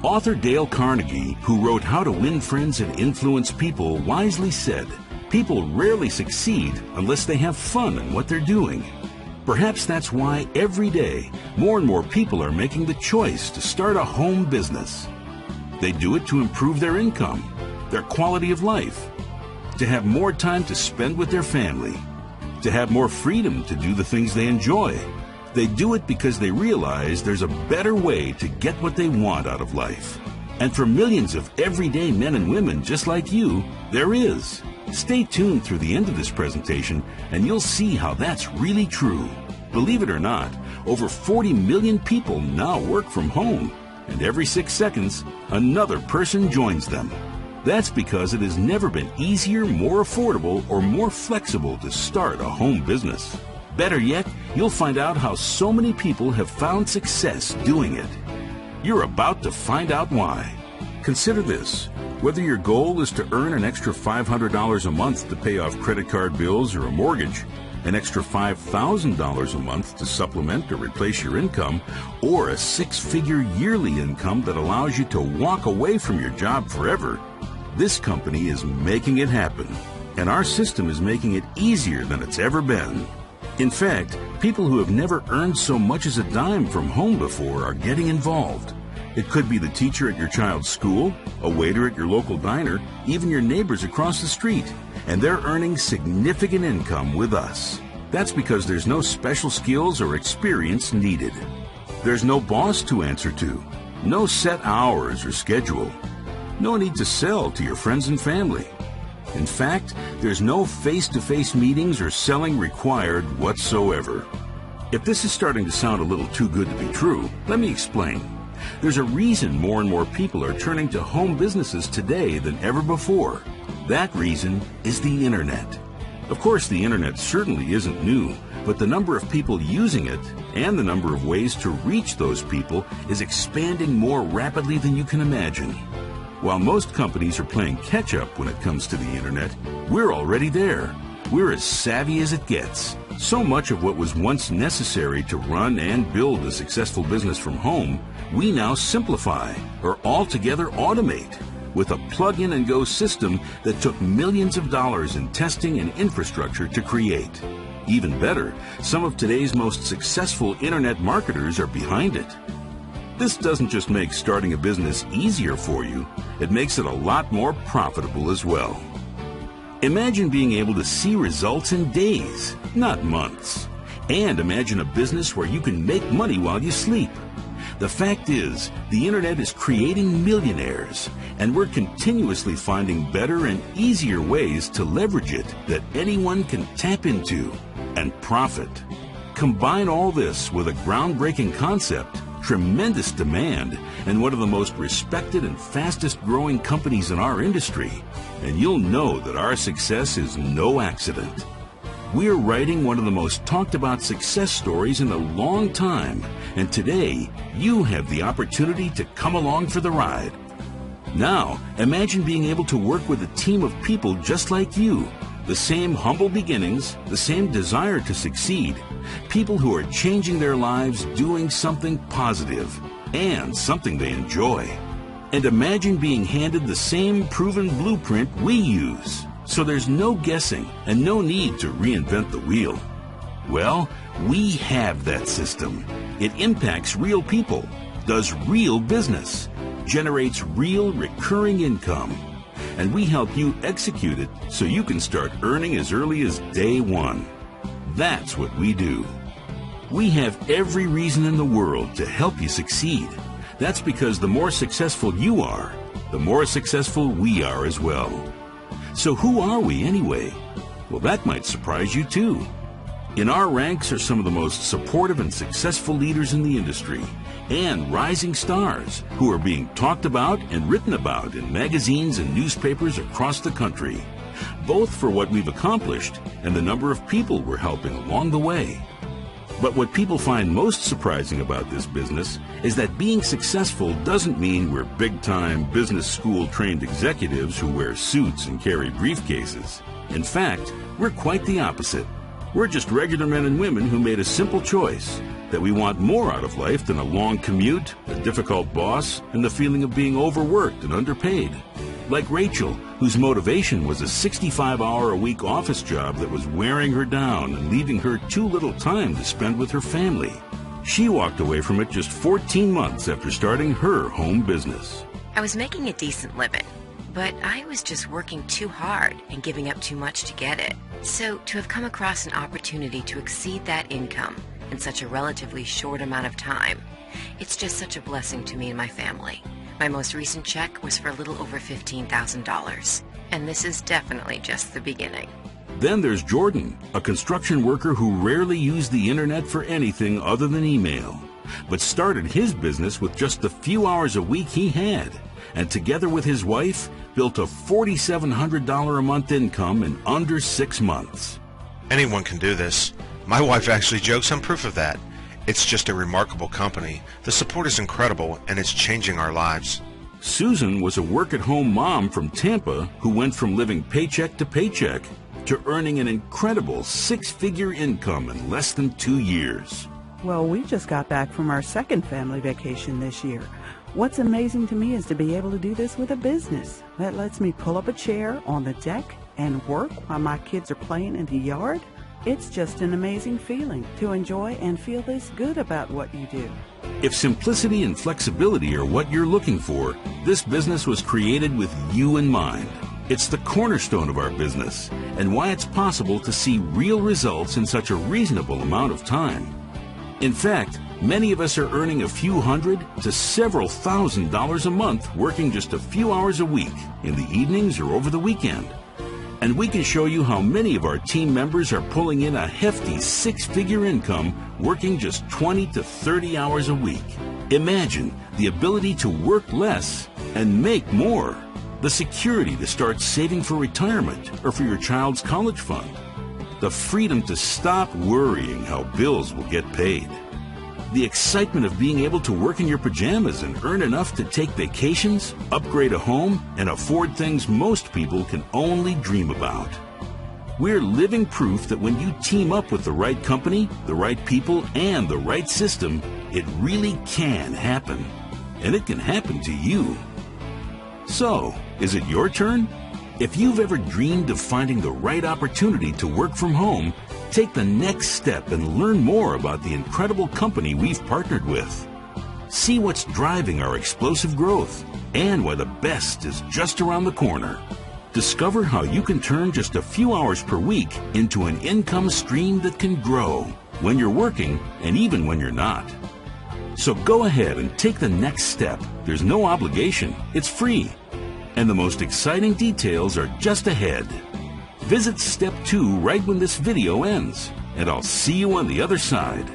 Author Dale Carnegie, who wrote How to Win Friends and Influence People, wisely said, "People rarely succeed unless they have fun in what they're doing." Perhaps that's why every day more and more people are making the choice to start a home business. They do it to improve their income, their quality of life, to have more time to spend with their family, to have more freedom to do the things they enjoy. They do it because they realize there's a better way to get what they want out of life. And for millions of everyday men and women just like you, there is. Stay tuned through the end of this presentation and you'll see how that's really true. Believe it or not, over 40 million people now work from home, and every 6 seconds, another person joins them. That's because it has never been easier, more affordable, or more flexible to start a home business. Better yet, you'll find out how so many people have found success doing it. You're about to find out why. Consider this. Whether your goal is to earn an extra $500 a month to pay off credit card bills or a mortgage, an extra $5,000 a month to supplement or replace your income, or a 6-figure yearly income that allows you to walk away from your job forever, this company is making it happen. And our system is making it easier than it's ever been. In fact, people who have never earned so much as a dime from home before are getting involved. It could be the teacher at your child's school, a waiter at your local diner, even your neighbors across the street. And they're earning significant income with us. That's because there's no special skills or experience needed. There's no boss to answer to, no set hours or schedule, no need to sell to your friends and family. In fact, there's no face-to-face meetings or selling required whatsoever. If this is starting to sound a little too good to be true, let me explain. There's a reason more and more people are turning to home businesses today than ever before. That reason is the Internet. Of course, the Internet certainly isn't new, but the number of people using it and the number of ways to reach those people is expanding more rapidly than you can imagine. While most companies are playing catch-up when it comes to the Internet, we're already there. We're as savvy as it gets. So much of what was once necessary to run and build a successful business from home, we now simplify or altogether automate with a plug-in-and-go system that took millions of dollars in testing and infrastructure to create. Even better, some of today's most successful Internet marketers are behind it. This doesn't just make starting a business easier for you, it makes it a lot more profitable as well. Imagine being able to see results in days, not months. And imagine a business where you can make money while you sleep. The fact is, the Internet is creating millionaires, and we're continuously finding better and easier ways to leverage it that anyone can tap into and profit. Combine all this with a groundbreaking concept, tremendous demand, and one of the most respected and fastest growing companies in our industry, and you'll know that our success is no accident. We're writing one of the most talked about success stories in a long time, and today you have the opportunity to come along for the ride. Now, imagine being able to work with a team of people just like you, the same humble beginnings, the same desire to succeed, people who are changing their lives doing something positive and something they enjoy. And imagine being handed the same proven blueprint we use, so there's no guessing and no need to reinvent the wheel. Well, we have that system. It impacts real people, does real business, generates real recurring income, and we help you execute it so you can start earning as early as day one. That's what we do. We have every reason in the world to help you succeed. That's because the more successful you are, the more successful we are as well. So who are we anyway? Well, that might surprise you too. In our ranks are some of the most supportive and successful leaders in the industry, and rising stars who are being talked about and written about in magazines and newspapers across the country, both for what we've accomplished and the number of people we're helping along the way. But what people find most surprising about this business is that being successful doesn't mean we're big-time business school-trained executives who wear suits and carry briefcases. In fact, we're quite the opposite. We're just regular men and women who made a simple choice. that we want more out of life than a long commute, a difficult boss, and the feeling of being overworked and underpaid. Like Rachel, whose motivation was a 65-hour-a-week office job that was wearing her down and leaving her too little time to spend with her family. She walked away from it just 14 months after starting her home business. I was making a decent living, but I was just working too hard and giving up too much to get it. So to have come across an opportunity to exceed that income in such a relatively short amount of time, it's just such a blessing to me and my family. My most recent check was for a little over $15,000, and this is definitely just the beginning. Then there's Jordan, a construction worker who rarely used the internet for anything other than email, but started his business with just the few hours a week he had, and together with his wife, built a $4,700 a month income in under 6 months. Anyone can do this. My wife actually jokes I'm proof of that. It's just a remarkable company. The support is incredible, and it's changing our lives. Susan was a work-at-home mom from Tampa who went from living paycheck to paycheck to earning an incredible 6-figure income in less than 2 years. Well, we just got back from our second family vacation this year. What's amazing to me is to be able to do this with a business that lets me pull up a chair on the deck and work while my kids are playing in the yard. It's just an amazing feeling to enjoy and feel this good about what you do. If simplicity and flexibility are what you're looking for, this business was created with you in mind. It's the cornerstone of our business and why it's possible to see real results in such a reasonable amount of time. In fact, many of us are earning a few hundred to several $1,000s a month working just a few hours a week in the evenings or over the weekend. And we can show you how many of our team members are pulling in a hefty 6-figure income working just 20 to 30 hours a week. Imagine the ability to work less and make more. The security to start saving for retirement or for your child's college fund. The freedom to stop worrying how bills will get paid. The excitement of being able to work in your pajamas and earn enough to take vacations, upgrade a home, and afford things most people can only dream about. We're living proof that when you team up with the right company, the right people, and the right system, it really can happen. And it can happen to you. So, is it your turn? If you've ever dreamed of finding the right opportunity to work from home, take the next step and learn more about the incredible company we've partnered with. See what's driving our explosive growth and why the best is just around the corner. Discover how you can turn just a few hours per week into an income stream that can grow when you're working and even when you're not. So go ahead and take the next step. There's no obligation. It's free. And the most exciting details are just ahead. Visit Step 2 right when this video ends, and I'll see you on the other side.